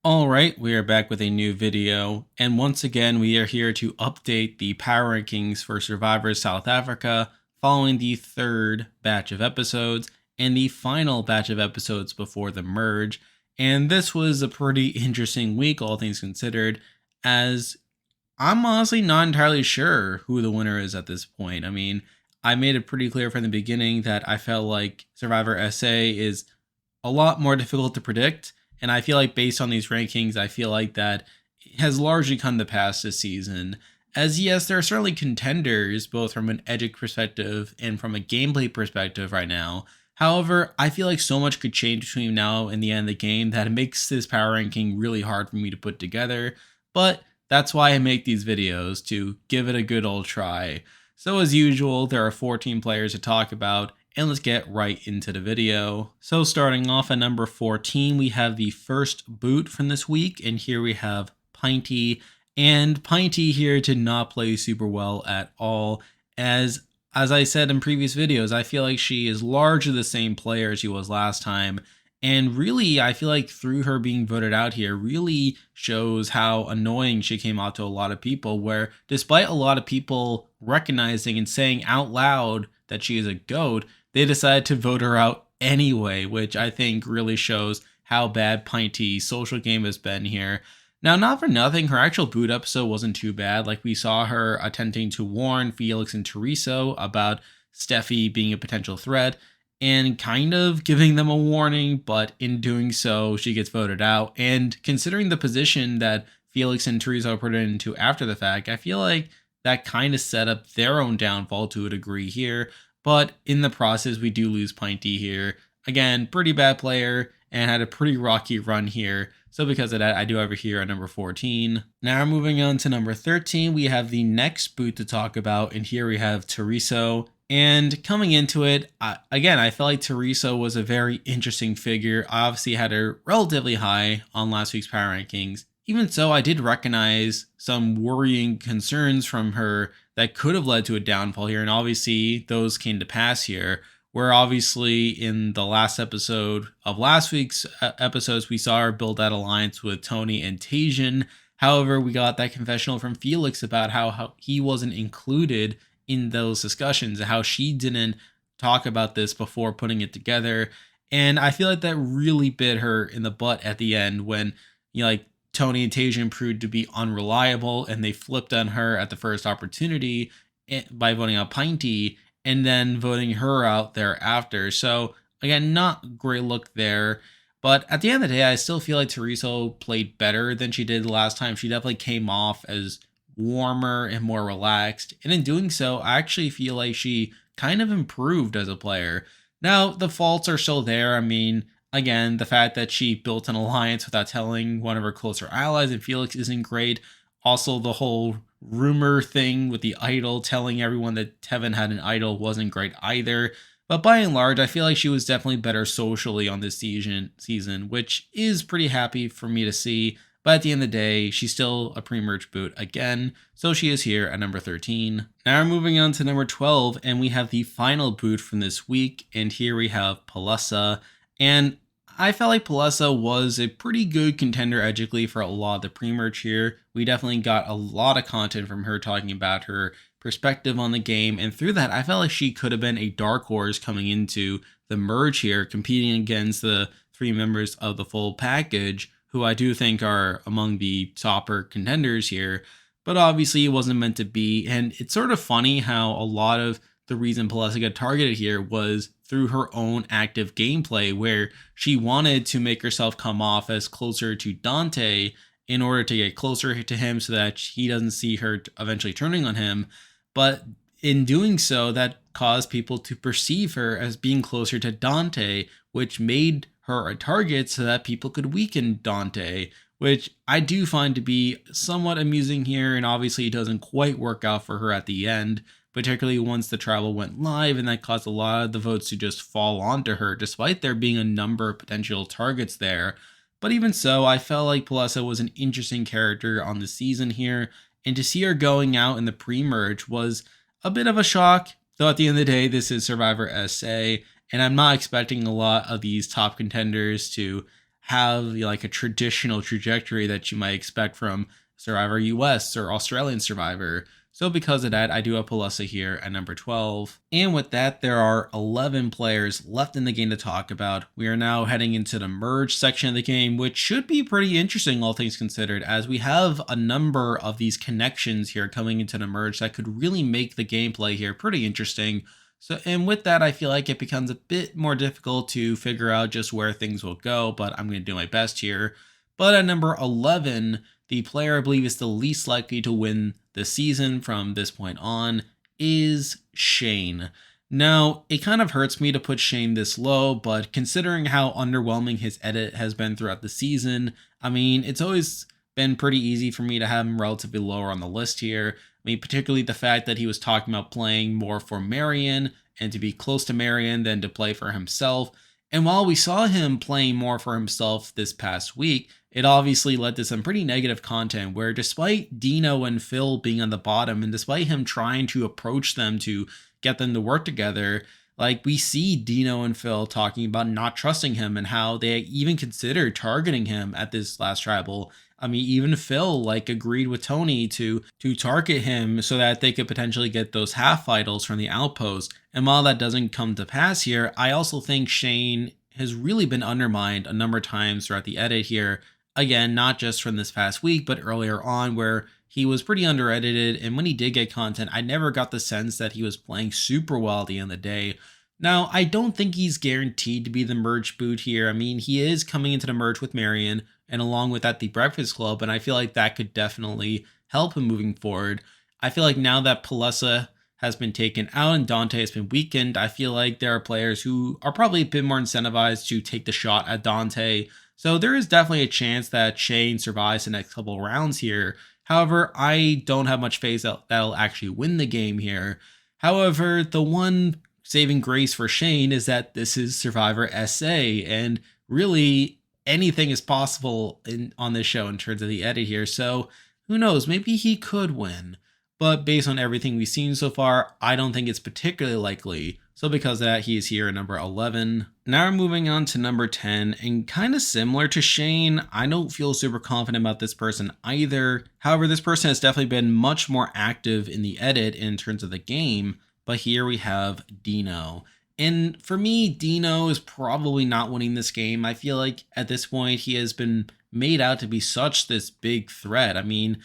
Alright, we are back with a new video, and once again we are here to update the power rankings for Survivor South Africa following the third batch of episodes and the final batch of episodes before the merge. And this was a pretty interesting week, all things considered, as I'm honestly not entirely sure who the winner is at this point. I mean, I made it pretty clear from the beginning that I felt like Survivor SA is a lot more difficult to predict. And I feel like based on these rankings, I feel like that has largely come to pass this season. As yes, there are certainly contenders, both from an edgic perspective and from a gameplay perspective right now. However, I feel like so much could change between now and the end of the game that it makes this power ranking really hard for me to put together. But that's why I make these videos, to give it a good old try. So as usual, there are 14 players to talk about, and let's get right into the video. So starting off at number 14, we have the first boot from this week, and here we have Pinty. And Pinty here did not play super well at all, as I said in previous videos, I feel like she is largely the same player as she was last time. And really, I feel like through her being voted out here really shows how annoying she came out to a lot of people, where despite a lot of people recognizing and saying out loud that she is a GOAT, they decided to vote her out anyway, which I think really shows how bad Pinty's social game has been here. Now, not for nothing, her actual boot episode wasn't too bad. Like, we saw her attempting to warn Felix and Teresa about Steffi being a potential threat and kind of giving them a warning, but in doing so, she gets voted out. And considering the position that Felix and Teresa were put into after the fact, I feel like that kind of set up their own downfall to a degree here. But in the process, we do lose Pinty here. Again, pretty bad player and had a pretty rocky run here. So because of that, I do have her here at number 14. Now moving on to number 13, we have the next boot to talk about. And here we have Teresa. And coming into it, again, I felt like Teresa was a very interesting figure. I obviously had her relatively high on last week's power rankings. Even so, I did recognize some worrying concerns from her that could have led to a downfall here. And obviously, those came to pass here, where obviously in the last episode of last week's episodes, we saw her build that alliance with Toni and Tajun. However, we got that confessional from Felix about how he wasn't included in those discussions and how she didn't talk about this before putting it together. And I feel like that really bit her in the butt at the end when, like, Toni and Tajun proved to be unreliable and they flipped on her at the first opportunity by voting out Pinty and then voting her out thereafter. So again, not great look there. But at the end of the day, I still feel like Teresa played better than she did the last time. She definitely came off as warmer and more relaxed. And in doing so, I actually feel like she kind of improved as a player. Now, the faults are still there. I mean, again, the fact that she built an alliance without telling one of her closer allies and Felix isn't great. Also, the whole rumor thing with the idol, telling everyone that Tevin had an idol, wasn't great either. But by and large, I feel like she was definitely better socially on this season, which is pretty happy for me to see. But at the end of the day, she's still a pre-merge boot again, so she is here at number 13. Now we're moving on to number 12, and we have the final boot from this week, and here we have Palesa. And I felt like Palesa was a pretty good contender edgically for a lot of the pre-merge here. We definitely got a lot of content from her talking about her perspective on the game, and through that, I felt like she could have been a dark horse coming into the merge here, competing against the 3 members of the full package, who I do think are among the topper contenders here, but obviously it wasn't meant to be. And it's sort of funny how a lot of the reason Palesa got targeted here was through her own active gameplay, where she wanted to make herself come off as closer to Dante in order to get closer to him so that he doesn't see her eventually turning on him. But in doing so, that caused people to perceive her as being closer to Dante, which made her a target so that people could weaken Dante, which I do find to be somewhat amusing here, and obviously it doesn't quite work out for her at the end, particularly once the travel went live, and that caused a lot of the votes to just fall onto her, despite there being a number of potential targets there. But even so, I felt like Palesa was an interesting character on the season here, and to see her going out in the pre-merge was a bit of a shock, though at the end of the day, this is Survivor SA, and I'm not expecting a lot of these top contenders to have like a traditional trajectory that you might expect from Survivor US or Australian Survivor. So because of that, I do have Palessa here at number 12. And with that, there are 11 players left in the game to talk about. We are now heading into the merge section of the game, which should be pretty interesting, all things considered, as we have a number of these connections here coming into the merge that could really make the gameplay here pretty interesting. So, and with that, I feel like it becomes a bit more difficult to figure out just where things will go, but I'm going to do my best here. But at number 11, the player I believe is the least likely to win the season from this point on is Shane. Now, it kind of hurts me to put Shane this low, but considering how underwhelming his edit has been throughout the season, I mean, it's always been pretty easy for me to have him relatively lower on the list here. I mean, particularly the fact that he was talking about playing more for Marion and to be close to Marion than to play for himself. And while we saw him playing more for himself this past week, it obviously led to some pretty negative content where despite Dino and Phil being on the bottom and despite him trying to approach them to get them to work together, like we see Dino and Phil talking about not trusting him and how they even considered targeting him at this last tribal. I mean, even Phil like agreed with Toni to target him so that they could potentially get those half idols from the outpost. And while that doesn't come to pass here, I also think Shane has really been undermined a number of times throughout the edit here. Again, not just from this past week, but earlier on where he was pretty under-edited, and when he did get content, I never got the sense that he was playing super well at the end of the day. Now, I don't think he's guaranteed to be the merge boot here. I mean, he is coming into the merge with Marion, and along with that, the Breakfast Club, and I feel like that could definitely help him moving forward. I feel like now that Palessa has been taken out and Dante has been weakened, I feel like there are players who are probably a bit more incentivized to take the shot at Dante. So there is definitely a chance that Shane survives the next couple rounds here. However, I don't have much faith that'll actually win the game here. However, the one saving grace for Shane is that this is Survivor SA, and really anything is possible on this show in terms of the edit here. So who knows, maybe he could win. But based on everything we've seen so far, I don't think it's particularly likely. So because of that, he is here at number 11. Now we're moving on to number 10, and kind of similar to Shane, I don't feel super confident about this person either. However, this person has definitely been much more active in the edit in terms of the game, but here we have Dino. And for me, Dino is probably not winning this game. I feel like at this point, he has been made out to be such this big threat. I mean,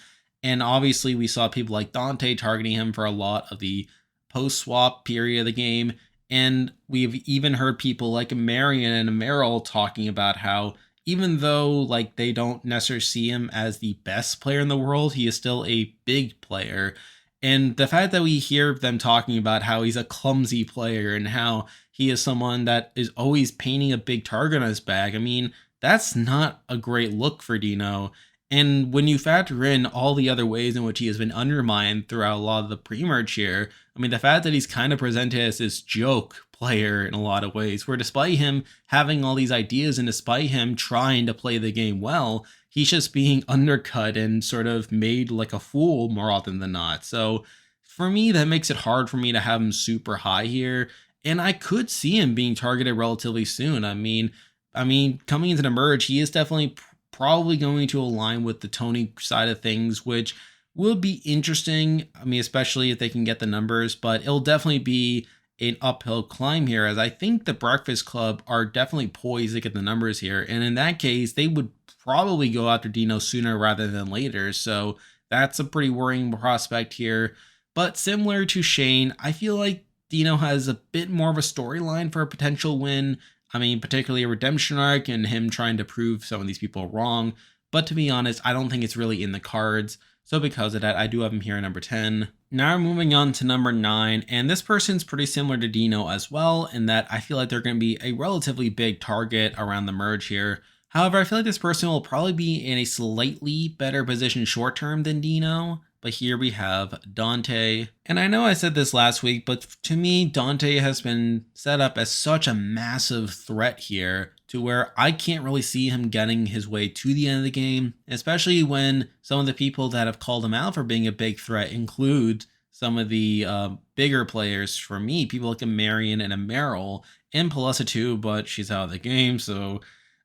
and obviously we saw people like Dante targeting him for a lot of the post-swap period of the game. And we've even heard people like Marion and Merrell talking about how even though like they don't necessarily see him as the best player in the world, he is still a big player. And the fact that we hear them talking about how he's a clumsy player and how he is someone that is always painting a big target on his back, I mean, that's not a great look for Dino. And when you factor in all the other ways in which he has been undermined throughout a lot of the pre-merge here, I mean, the fact that he's kind of presented as this joke player in a lot of ways, where despite him having all these ideas and despite him trying to play the game well, he's just being undercut and sort of made like a fool more often than not. So for me, that makes it hard for me to have him super high here. And I could see him being targeted relatively soon. I mean, coming into the merge, he is definitely probably going to align with the Toni side of things, which will be interesting. I mean, especially if they can get the numbers, but it'll definitely be an uphill climb here, as I think the Breakfast Club are definitely poised to get the numbers here. And in that case, they would probably go after Dino sooner rather than later. So that's a pretty worrying prospect here. But similar to Shane, I feel like Dino has a bit more of a storyline for a potential win. I mean, particularly a redemption arc and him trying to prove some of these people wrong. But to be honest, I don't think it's really in the cards. So because of that, I do have him here at number 10. Now we're moving on to number 9. And this person's pretty similar to Dino as well, in that I feel like they're going to be a relatively big target around the merge here. However, I feel like this person will probably be in a slightly better position short term than Dino. But here we have Dante. And I know I said this last week, but to me, Dante has been set up as such a massive threat here to where I can't really see him getting his way to the end of the game, especially when some of the people that have called him out for being a big threat include some of the bigger players for me, people like a Marion and a Merrell, and Palessa too, but she's out of the game, so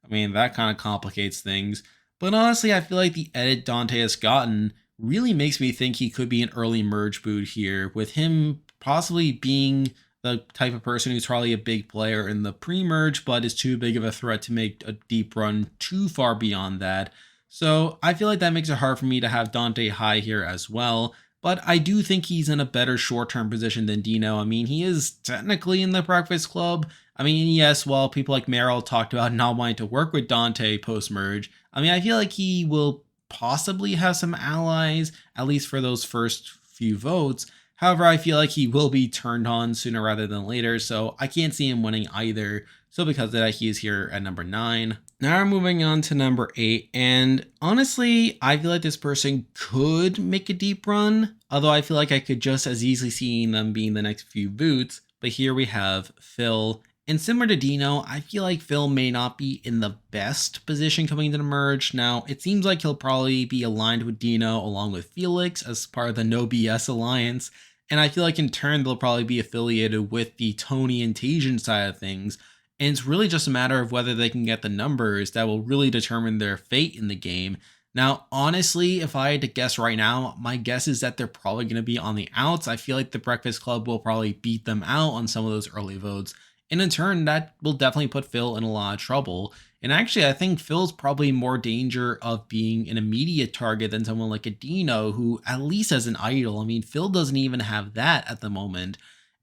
I mean, that kind of complicates things. But honestly, I feel like the edit Dante has gotten really makes me think he could be an early merge boot here, with him possibly being the type of person who's probably a big player in the pre-merge, but is too big of a threat to make a deep run too far beyond that. So I feel like that makes it hard for me to have Dante high here as well. But I do think he's in a better short-term position than Dino. I mean, he is technically in the Breakfast Club. I mean, yes, while people like Merrell talked about not wanting to work with Dante post-merge, I mean, I feel like he will possibly have some allies, at least for those first few votes. However, I feel like he will be turned on sooner rather than later, so I can't see him winning either. So because of that, he is here at number 9. Now we're moving on to number 8, and honestly, I feel like this person could make a deep run, although I feel like I could just as easily see them being the next few boots. But here we have Phil. And similar to Dino, I feel like Phil may not be in the best position coming into the merge. Now, it seems like he'll probably be aligned with Dino along with Felix as part of the No BS alliance. And I feel like in turn, they'll probably be affiliated with the Toni and Tajun side of things. And it's really just a matter of whether they can get the numbers that will really determine their fate in the game. Now, honestly, if I had to guess right now, my guess is that they're probably going to be on the outs. I feel like the Breakfast Club will probably beat them out on some of those early votes. And in turn, that will definitely put Phil in a lot of trouble. And actually, I think Phil's probably more danger of being an immediate target than someone like a Dino, who at least has an idol. I mean, Phil doesn't even have that at the moment.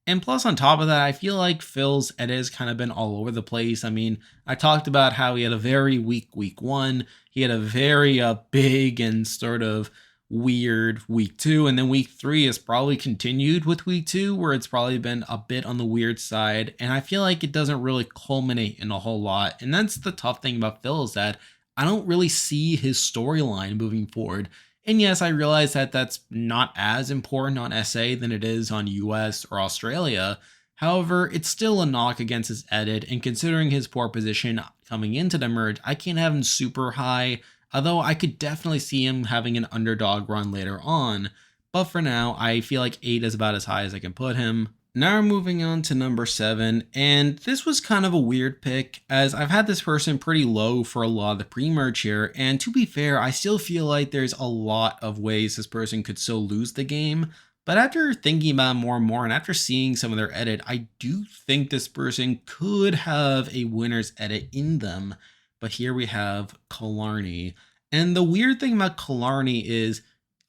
And plus, on top of that, I feel like Phil's edit has kind of been all over the place. I mean, I talked about how he had a very weak week 1. He had a very big and sort of weird week 2, and then week 3 is probably continued with week 2, where it's probably been a bit on the weird side, and I feel like it doesn't really culminate in a whole lot. And that's the tough thing about Phil, is that I don't really see his storyline moving forward. And yes, I realize that that's not as important on SA than it is on US or Australia. However, it's still a knock against his edit, and considering his poor position coming into the merge, I can't have him super high. Although I could definitely see him having an underdog run later on. But for now, I feel like 8 is about as high as I can put him. Now we're moving on to number 7, and this was kind of a weird pick, as I've had this person pretty low for a lot of the pre-merge here, and to be fair, I still feel like there's a lot of ways this person could still lose the game. But after thinking about it more and more, and after seeing some of their edit, I do think this person could have a winner's edit in them. But here we have Killarney. And the weird thing about Killarney is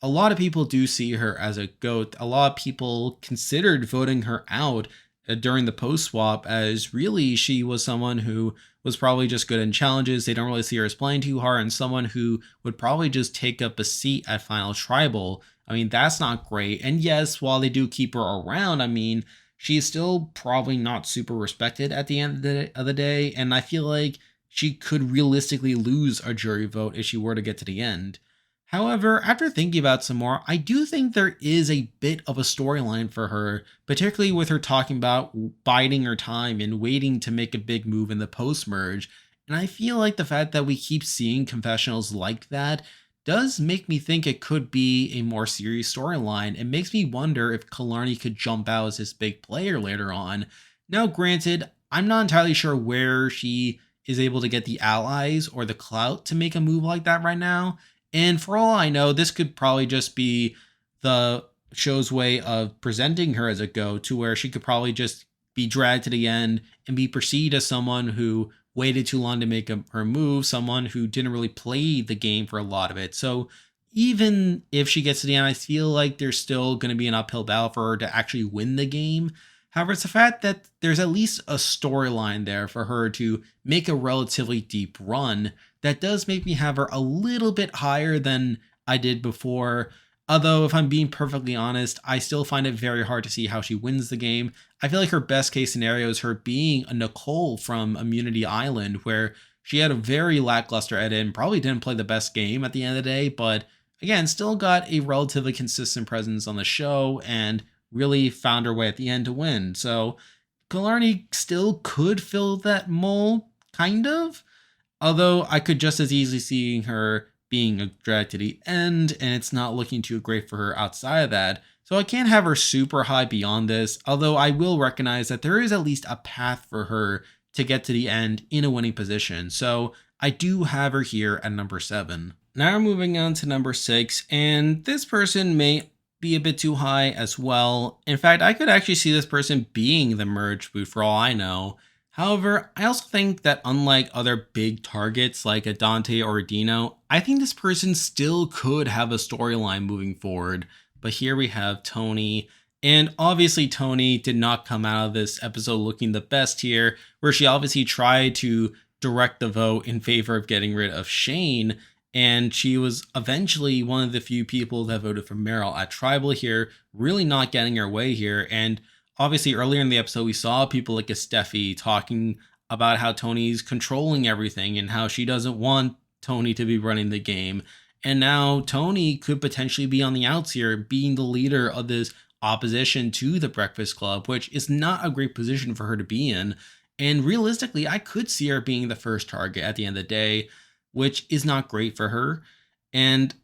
a lot of people do see her as a GOAT. A lot of people considered voting her out during the post swap, as really she was someone who was probably just good in challenges. They don't really see her as playing too hard, and someone who would probably just take up a seat at Final Tribal. I mean, that's not great. And yes, while they do keep her around, I mean, she's still probably not super respected at the end of the day. And I feel like she could realistically lose a jury vote if she were to get to the end. However, after thinking about it some more, I do think there is a bit of a storyline for her, particularly with her talking about biding her time and waiting to make a big move in the post-merge. And I feel like the fact that we keep seeing confessionals like that does make me think it could be a more serious storyline. It makes me wonder if Killarney could jump out as this big player later on. Now, granted, I'm not entirely sure where she is able to get the allies or the clout to make a move like that right now. And for all I know, this could probably just be the show's way of presenting her as a GOAT, to where she could probably just be dragged to the end and be perceived as someone who waited too long to make her move, someone who didn't really play the game for a lot of it. So even if she gets to the end, I feel like there's still going to be an uphill battle for her to actually win the game. However, it's the fact that there's at least a storyline there for her to make a relatively deep run that does make me have her a little bit higher than I did before. Although, if I'm being perfectly honest, I still find it very hard to see how she wins the game. I feel like her best case scenario is her being a Nicole from Immunity Island, where she had a very lackluster edit and probably didn't play the best game at the end of the day, but again, still got a relatively consistent presence on the show and really found her way at the end to win. So Killarney still could fill that mold, kind of. Although I could just as easily see her being dragged to the end, and it's not looking too great for her outside of that. So I can't have her super high beyond this, although I will recognize that there is at least a path for her to get to the end in a winning position. So I do have her here at number 7. Now we're moving on to number 6, and this person may be a bit too high as well. In fact, I could actually see this person being the merge boot for all I know. However, I also think that unlike other big targets like a Dante or a Dino, I think this person still could have a storyline moving forward. But here we have Toni. And obviously, Toni did not come out of this episode looking the best here, where she obviously tried to direct the vote in favor of getting rid of Shane. And she was eventually one of the few people that voted for Merrell at Tribal here, really not getting her way here. And obviously, earlier in the episode, we saw people like a Steffi talking about how Toni's controlling everything and how she doesn't want Toni to be running the game. And now Toni could potentially be on the outs here, being the leader of this opposition to the Breakfast Club, which is not a great position for her to be in. And realistically, I could see her being the first target at the end of the day, which is not great for her. And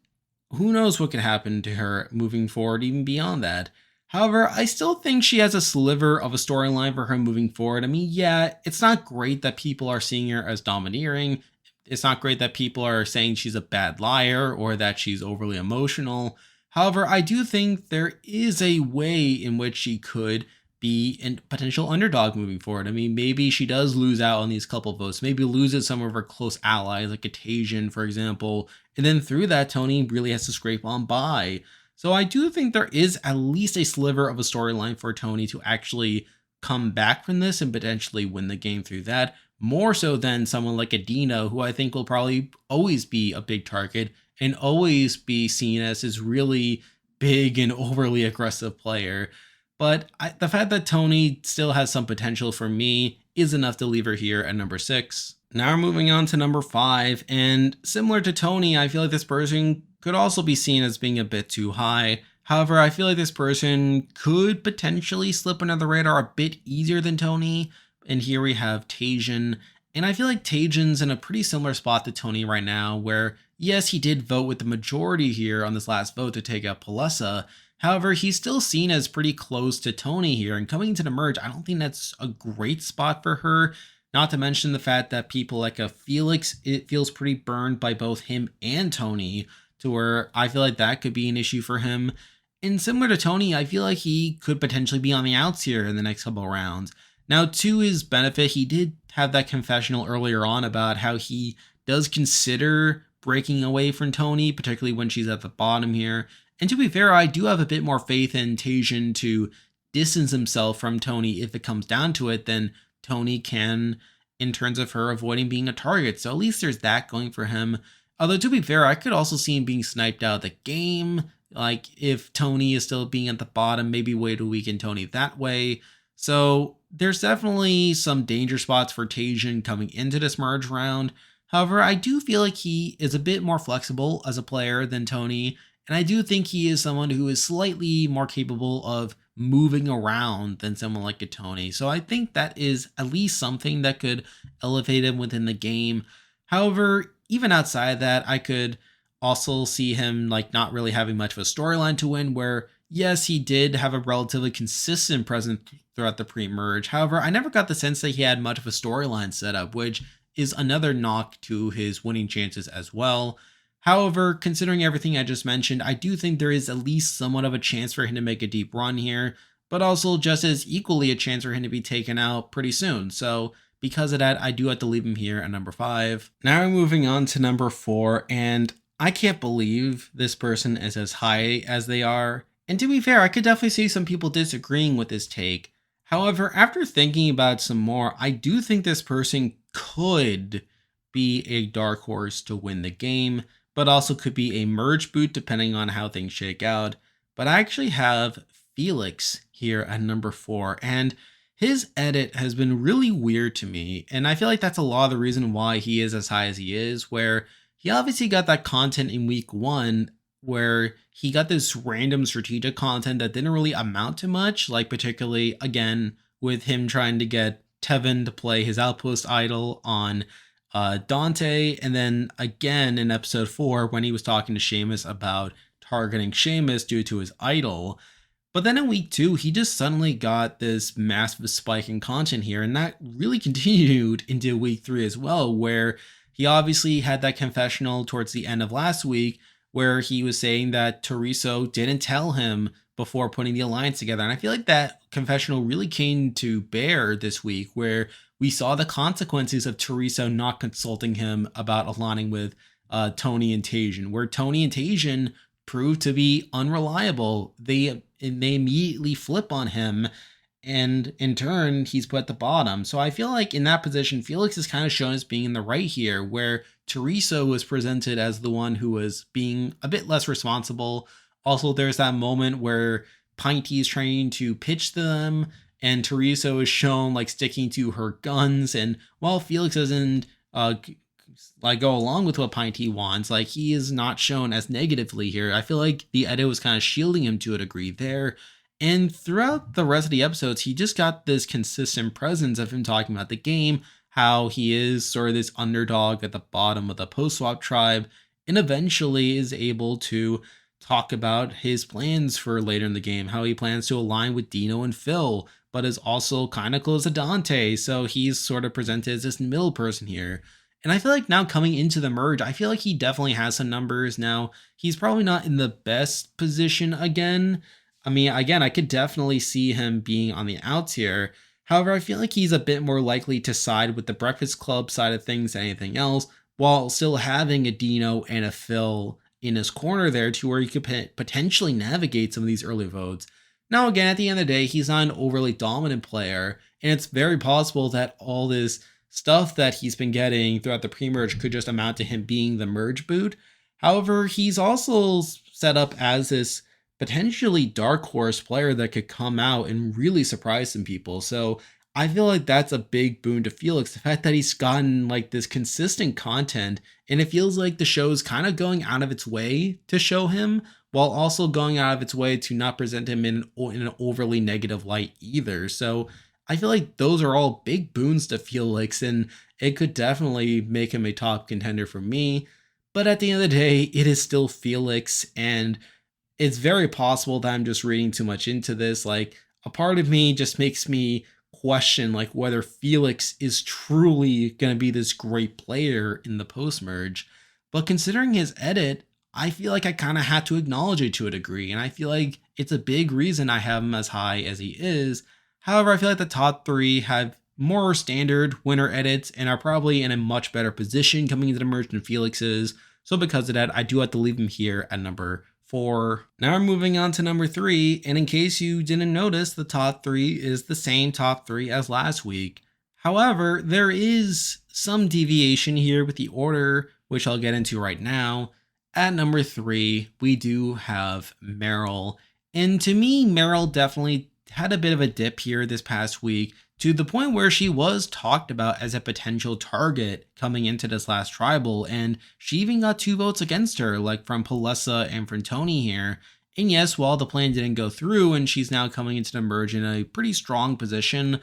who knows what could happen to her moving forward, even beyond that. However, I still think she has a sliver of a storyline for her moving forward. I mean, yeah, it's not great that people are seeing her as domineering. It's not great that people are saying she's a bad liar or that she's overly emotional. However, I do think there is a way in which she could be a potential underdog moving forward. I mean, maybe she does lose out on these couple votes, maybe loses some of her close allies, like a Tajun, for example, and then through that, Toni really has to scrape on by. So I do think there is at least a sliver of a storyline for Toni to actually come back from this and potentially win the game through that, more so than someone like a Dino, who I think will probably always be a big target and always be seen as this really big and overly aggressive player. But the fact that Toni still has some potential for me is enough to leave her here at number 6. Now we're moving on to number 5, and similar to Toni, I feel like this person could also be seen as being a bit too high. However, I feel like this person could potentially slip under the radar a bit easier than Toni. And here we have Tajun. And I feel like Tajun's in a pretty similar spot to Toni right now, where yes, he did vote with the majority here on this last vote to take out Palesa. However, he's still seen as pretty close to Toni here, and coming into the merge, I don't think that's a great spot for her. Not to mention the fact that people like a Felix, it feels pretty burned by both him and Toni, to where I feel like that could be an issue for him. And similar to Toni, I feel like he could potentially be on the outs here in the next couple of rounds. Now, to his benefit, he did have that confessional earlier on about how he does consider breaking away from Toni, particularly when she's at the bottom here. And to be fair, I do have a bit more faith in Tajun to distance himself from Toni if it comes down to it than Toni can in terms of her avoiding being a target. So at least there's that going for him. Although to be fair, I could also see him being sniped out of the game. Like if Toni is still being at the bottom, maybe way to weaken Toni that way. So there's definitely some danger spots for Tajun coming into this merge round. However, I do feel like he is a bit more flexible as a player than Toni. And I do think he is someone who is slightly more capable of moving around than someone like a Toni. So I think that is at least something that could elevate him within the game. However, even outside of that, I could also see him like not really having much of a storyline to win, where yes, he did have a relatively consistent presence throughout the pre-merge. However, I never got the sense that he had much of a storyline set up, which is another knock to his winning chances as well. However, considering everything I just mentioned, I do think there is at least somewhat of a chance for him to make a deep run here, but also just as equally a chance for him to be taken out pretty soon. So because of that, I do have to leave him here at number 5. Now we're moving on to number 4, and I can't believe this person is as high as they are. And to be fair, I could definitely see some people disagreeing with this take. However, after thinking about it some more, I do think this person could be a dark horse to win the game, but also could be a merge boot depending on how things shake out. But I actually have Felix here at number 4, and his edit has been really weird to me, and I feel like that's a lot of the reason why he is as high as he is, where he obviously got that content in week 1 where he got this random strategic content that didn't really amount to much, like particularly, again, with him trying to get Tevin to play his Outpost idol on Dante, and then again in episode 4 when he was talking to Seamus about targeting Seamus due to his idol. But then in week 2, he just suddenly got this massive spike in content here, and that really continued into week 3 as well, where he obviously had that confessional towards the end of last week where he was saying that Teresa didn't tell him before putting the alliance together. And I feel like that confessional really came to bear this week, where we saw the consequences of Teresa not consulting him about aligning with Toni and Tajun, where Toni and Tajun proved to be unreliable. They immediately flip on him, and in turn, he's put at the bottom. So I feel like in that position, Felix is kind of shown as being in the right here, where Teresa was presented as the one who was being a bit less responsible. Also, there's that moment where Pinty is trying to pitch them, and Teresa is shown like sticking to her guns. And while Felix doesn't like go along with what Pinty wants, like he is not shown as negatively here. I feel like the edit was kind of shielding him to a degree there. And throughout the rest of the episodes, he just got this consistent presence of him talking about the game, how he is sort of this underdog at the bottom of the post-swap tribe, and eventually is able to talk about his plans for later in the game, how he plans to align with Dino and Phil, but is also kind of close to Dante, so he's sort of presented as this middle person here. And I feel like now coming into the merge, I feel like he definitely has some numbers now. He's probably not in the best position again. I mean, again, I could definitely see him being on the outs here. However, I feel like he's a bit more likely to side with the Breakfast Club side of things than anything else, while still having a Dino and a Phil in his corner there to where he could potentially navigate some of these early votes. Now, again, at the end of the day, he's not an overly dominant player, and it's very possible that all this stuff that he's been getting throughout the pre-merge could just amount to him being the merge boot. However, he's also set up as this potentially dark horse player that could come out and really surprise some people. So I feel like that's a big boon to Felix. The fact that he's gotten like this consistent content, and it feels like the show's kind of going out of its way to show him, while also going out of its way to not present him in an overly negative light either. So I feel like those are all big boons to Felix, and it could definitely make him a top contender for me. But at the end of the day, it is still Felix, and it's very possible that I'm just reading too much into this. Like, a part of me just makes me question like whether Felix is truly going to be this great player in the post-merge. But considering his edit, I feel like I kind of had to acknowledge it to a degree, and I feel like it's a big reason I have him as high as he is. However, I feel like the top three have more standard winner edits and are probably in a much better position coming into the merge than Felix is. So because of that, I do have to leave him here at number 4. Now we're moving on to number 3, and in case you didn't notice, the top 3 is the same top 3 as last week. However, there is some deviation here with the order, which I'll get into right now. At number 3, we do have Merrell, and to me, Merrell definitely had a bit of a dip here this past week, to the point where she was talked about as a potential target coming into this last tribal, and she even got 2 votes against her, like from Palessa and from Toni here. And yes, while the plan didn't go through and she's now coming into the merge in a pretty strong position,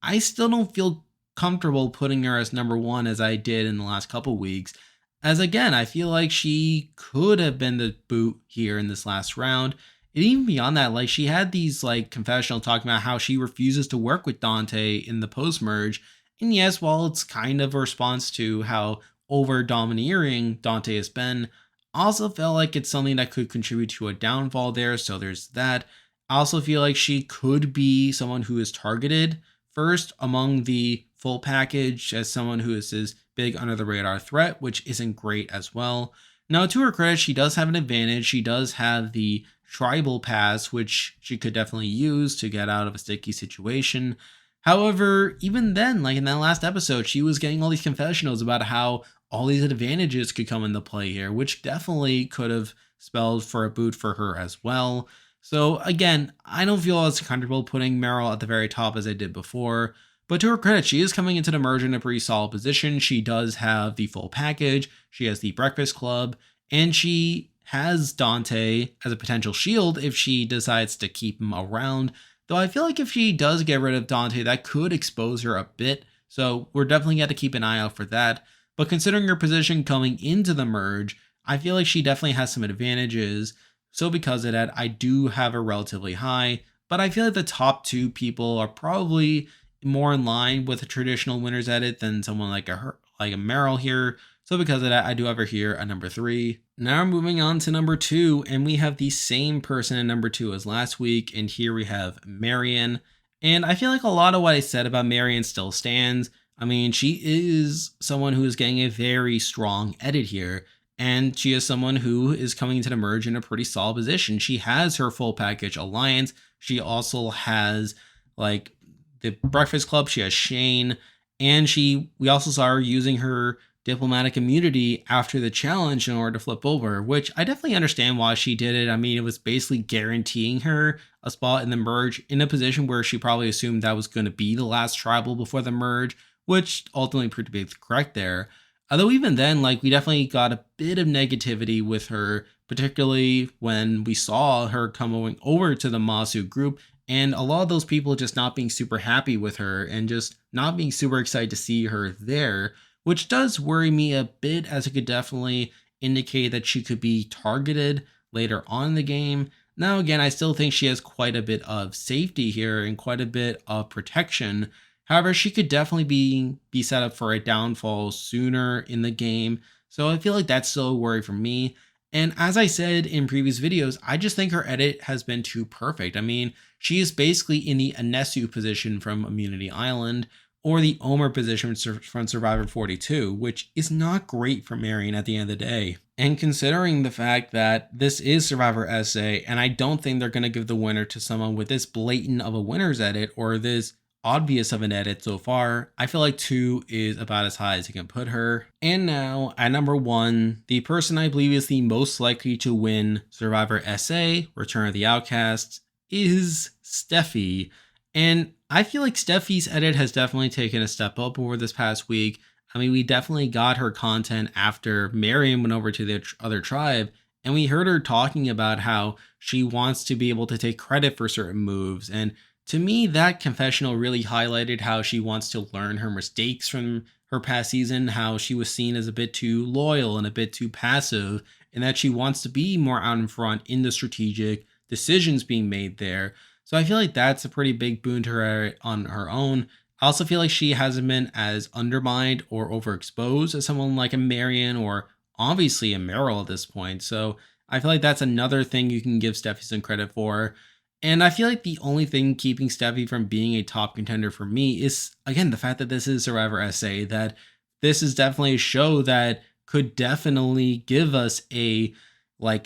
I still don't feel comfortable putting her as number 1 as I did in the last couple weeks. As again, I feel like she could have been the boot here in this last round. And even beyond that, like she had these like confessional talking about how she refuses to work with Dante in the post-merge. And yes, while it's kind of a response to how over domineering Dante has been, I also felt like it's something that could contribute to a downfall there. So there's that. I also feel like she could be someone who is targeted first among the full package as someone who is this big under the radar threat, which isn't great as well. Now, to her credit, she does have an advantage. She does have the tribal pass, which she could definitely use to get out of a sticky situation. However, even then, like in that last episode, she was getting all these confessionals about how all these advantages could come into play here, which definitely could have spelled for a boot for her as well. So again, I don't feel as comfortable putting Merrell at the very top as I did before. But to her credit, she is coming into the merge in a pretty solid position. She does have the full package. She has the Breakfast Club, and she has Dante as a potential shield if she decides to keep him around. Though I feel like if she does get rid of Dante, that could expose her a bit. So we're definitely going to keep an eye out for that. But considering her position coming into the merge, I feel like she definitely has some advantages. So because of that, I do have her relatively high. But I feel like the top 2 people are probably more in line with a traditional winner's edit than someone like a Merrell here. So because of that, I do have her here at number 3. Now we're moving on to number 2, and we have the same person in number 2 as last week. And here we have Marion. And I feel like a lot of what I said about Marion still stands. I mean, she is someone who is getting a very strong edit here. And she is someone who is coming into the merge in a pretty solid position. She has her full package alliance. She also has like the Breakfast Club. She has Shane. And we also saw her using her diplomatic immunity after the challenge in order to flip over, which I definitely understand why she did it. I mean, it was basically guaranteeing her a spot in the merge in a position where she probably assumed that was going to be the last tribal before the merge, which ultimately proved to be correct there. Although even then, like, we definitely got a bit of negativity with her, particularly when we saw her coming over to the Masu group, and a lot of those people just not being super happy with her and just not being super excited to see her there, which does worry me a bit, as it could definitely indicate that she could be targeted later on in the game. Now, again, I still think she has quite a bit of safety here and quite a bit of protection. However, she could definitely be set up for a downfall sooner in the game. So I feel like that's still a worry for me. And as I said in previous videos, I just think her edit has been too perfect. I mean, she is basically in the Anesu position from Immunity Island, or the Omer position from Survivor 42, which is not great for Marion at the end of the day. And considering the fact that this is Survivor SA, and I don't think they're going to give the winner to someone with this blatant of a winner's edit or this obvious of an edit so far, I feel like 2 is about as high as you can put her. And now at number 1, the person I believe is the most likely to win Survivor SA, Return of the Outcasts, is Steffi. And I feel like Steffi's edit has definitely taken a step up over this past week. I mean, we definitely got her content after Marion went over to the other tribe, and we heard her talking about how she wants to be able to take credit for certain moves. And to me, that confessional really highlighted how she wants to learn her mistakes from her past season, how she was seen as a bit too loyal and a bit too passive, and that she wants to be more out in front in the strategic decisions being made there. So I feel like that's a pretty big boon to her on her own. I also feel like she hasn't been as undermined or overexposed as someone like a Marion or obviously a Merrell at this point. So I feel like that's another thing you can give Steffi some credit for. And I feel like the only thing keeping Steffi from being a top contender for me is, again, the fact that this is Survivor SA, that this is definitely a show that could definitely give us a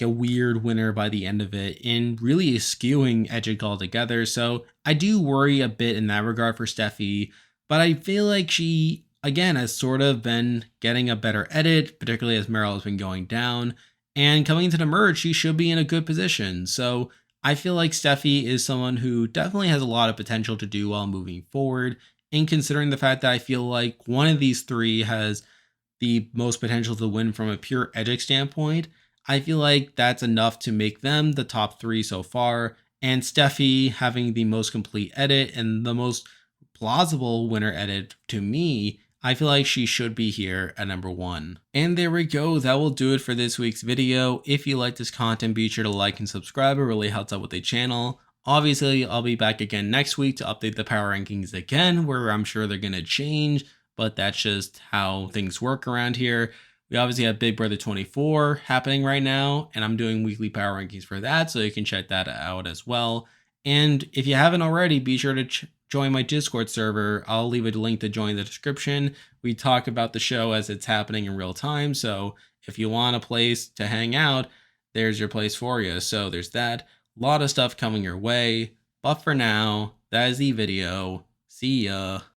weird winner by the end of it, and really skewing Edgic altogether. So I do worry a bit in that regard for Steffi, but I feel like she, again, has sort of been getting a better edit, particularly as Merrell has been going down, and coming into the merge, she should be in a good position. So I feel like Steffi is someone who definitely has a lot of potential to do well moving forward, and considering the fact that I feel like one of these 3 has the most potential to win from a pure Edgic standpoint, I feel like that's enough to make them the top 3 so far. And Steffi having the most complete edit and the most plausible winner edit to me, I feel like she should be here at number 1. And there we go. That will do it for this week's video. If you like this content, be sure to like and subscribe. It really helps out with the channel. Obviously, I'll be back again next week to update the power rankings again, where I'm sure they're going to change, but that's just how things work around here. We obviously have Big Brother 24 happening right now, and I'm doing weekly power rankings for that, so you can check that out as well. And if you haven't already, be sure to join my Discord server. I'll leave a link to join in the description. We talk about the show as it's happening in real time, so if you want a place to hang out, there's your place for you. So there's that. A lot of stuff coming your way. But for now, that is the video. See ya.